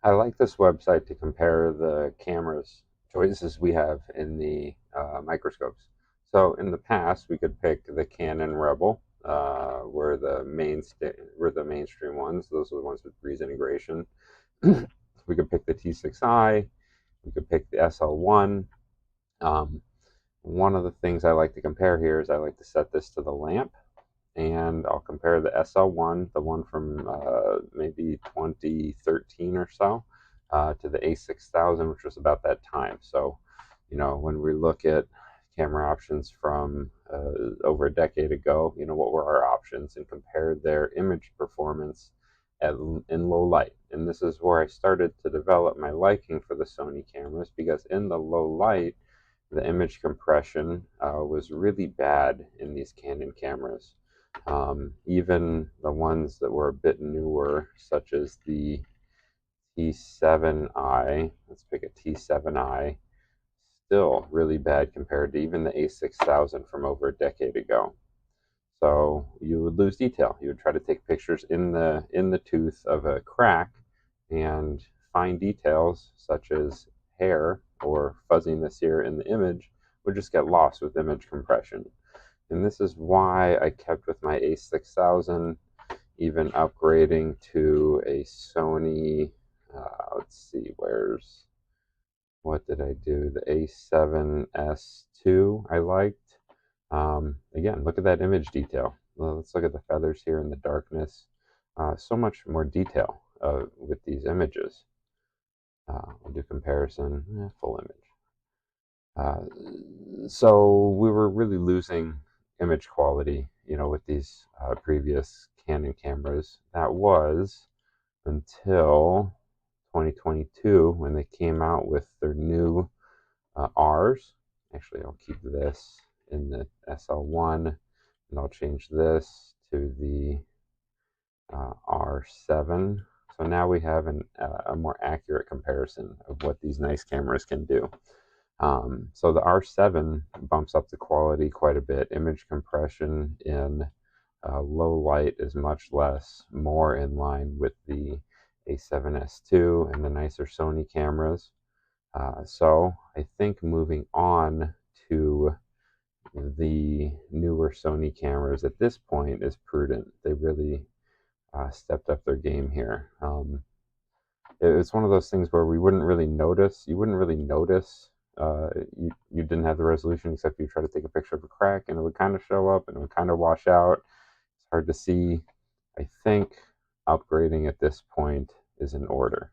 I like this website to compare the cameras choices we have in the microscopes. So in the past, we could pick the Canon Rebel, were the mainstream ones. Those are the ones with breeze integration. We could pick the T6i. We could pick the SL1. Um, One of the things I like to compare here is I like to set this to the lamp, and I'll compare the SL1, the one from maybe 2013 or so, to the A6000, which was about that time. So, when we look at camera options from over a decade ago, what were our options, and compare their image performance in low light. And this is where I started to develop my liking for the Sony cameras, because in the low light, the image compression was really bad in these Canon cameras. Even the ones that were a bit newer, such as the T7i, let's pick a T7i, still really bad compared to even the A6000 from over a decade ago. So you would lose detail. You would try to take pictures in the tooth of a crack, and fine details such as hair or fuzziness here in the image would just get lost with image compression. And this is why I kept with my A6000, even upgrading to a Sony. Let's see, what did I do? The A7S2 I liked. Again, look at that image detail. Well, let's look at the feathers here in the darkness. So much more detail with these images. We'll do comparison, full image. So we were really losing image quality, with these previous Canon cameras. That was until 2022 when they came out with their new Rs. Actually, I'll keep this in the SL1, and I'll change this to the R7. So now we have a more accurate comparison of what these nice cameras can do. So the R7 bumps up the quality quite a bit. Image compression in low light is much less, more in line with the A7S2 and the nicer Sony cameras. So I think moving on to the newer Sony cameras at this point is prudent. They really stepped up their game here. It's one of those things where we wouldn't really notice. You wouldn't really notice you didn't have the resolution, except you try to take a picture of a crack, and it would kind of show up and it would kind of wash out. It's hard to see. I think upgrading at this point is in order.